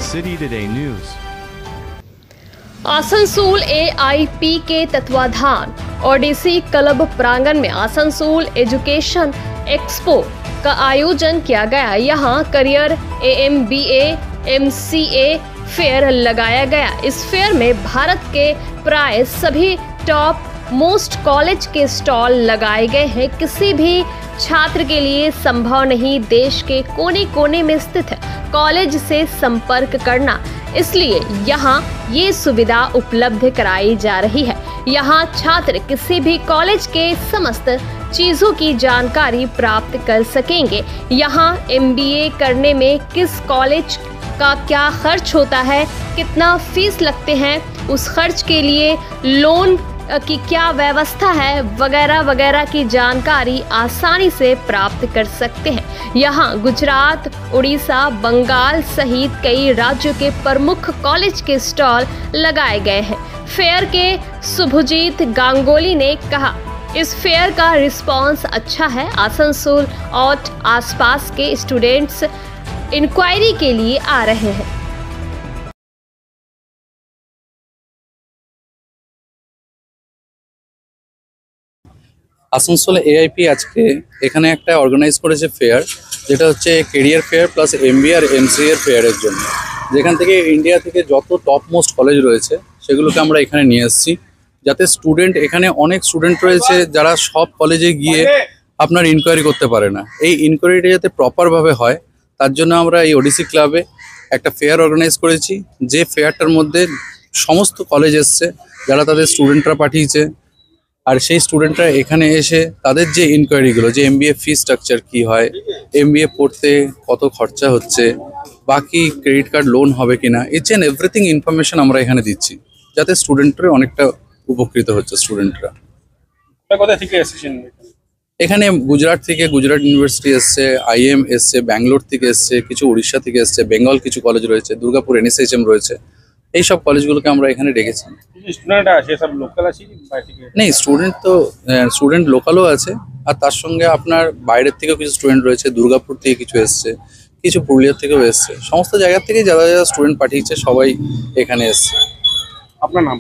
City Today News। Asansol AIP के तत्वाधान Odissi club प्रांगण में आसनसोल एजुकेशन एक्सपो का आयोजन किया गया। यहाँ करियर AMBA MCA फेयर लगाया गया। इस फेयर में भारत के प्राय सभी टॉप मोस्ट कॉलेज के स्टॉल लगाए गए हैं। किसी भी छात्र के लिए संभव नहीं देश के कोने कोने में स्थित कॉलेज से संपर्क करना, इसलिए यहाँ ये सुविधा उपलब्ध कराई जा रही है। यहाँ छात्र किसी भी कॉलेज के समस्त चीजों की जानकारी प्राप्त कर सकेंगे। यहाँ MBA करने में किस कॉलेज का क्या खर्च होता है, कितना फीस लगते हैं, उस खर्च के लिए लोन की क्या व्यवस्था है, वगैरह वगैरह की जानकारी आसानी से प्राप्त कर सकते हैं। यहाँ गुजरात, उड़ीसा, बंगाल सहित कई राज्यों के प्रमुख कॉलेज के स्टॉल लगाए गए हैं। फेयर के शुभजीत गांगुली ने कहा, इस फेयर का रिस्पांस अच्छा है। आसनसोल और आसपास के स्टूडेंट्स इंक्वायरी के लिए आ रहे हैं। আসানসোল AIP আজকে এখানে একটা অর্গানাইজ করেছে ফেয়ার, যেটা হচ্ছে কেরিয়ার ফেয়ার প্লাস MBA আর MCA এর ফেয়ারের জন্য, যেখান থেকে ইন্ডিয়া থেকে যত টপ মোস্ট কলেজ রয়েছে সেগুলোকে আমরা এখানে নিয়ে এসেছি, যাতে স্টুডেন্ট, এখানে অনেক স্টুডেন্ট রয়েছে যারা সব কলেজে গিয়ে আপনার ইনকোয়ারি করতে পারে না। এই ইনকোয়ারিটা যাতে প্রপারভাবে হয় তার জন্য আমরা এই ওডিসি ক্লাবে একটা ফেয়ার অর্গানাইজ করেছি, যে ফেয়ারটার মধ্যে সমস্ত কলেজ এসছে যারা তাদের স্টুডেন্টরা পাঠিয়েছে, আর সেই স্টুডেন্টরা এখানে এসে তাদের যে ইনকোয়ারিগুলো, যে MBA ফি স্ট্রাকচার কি হয়, MBA পড়তে কত খরচা হচ্ছে, বাকি ক্রেডিট কার্ড লোন হবে কিনা, ইচ অ্যান্ড এভরিথিং ইনফরমেশন আমরা এখানে দিচ্ছি, যাতে স্টুডেন্টরা অনেকটা উপকৃত হচ্ছে। স্টুডেন্টরা কোথা থেকে এসেছেন? এখানে গুজরাট থেকে, গুজরাট ইউনিভার্সিটি এসছে, IIM এসছে, ব্যাঙ্গালোর থেকে এসছে, কিছু উড়িষ্যা থেকে এসছে, বেঙ্গল কিছু কলেজ রয়েছে, দুর্গাপুর NSHM রয়েছে, এইসব কলেজগুলোকে আমরা এখানে ডেকেছি। নেই, স্টুডেন্ট লোকালও আছে, আর তার সঙ্গে আপনার বাইরের থেকেও কিছু স্টুডেন্ট রয়েছে, দুর্গাপুর থেকে কিছু এসছে, কিছু পুরুলিয়া থেকেও এসছে, সমস্ত জায়গা থেকে যারা যারা স্টুডেন্ট পাঠিয়েছে সবাই এখানে এসছে। আপনার নাম?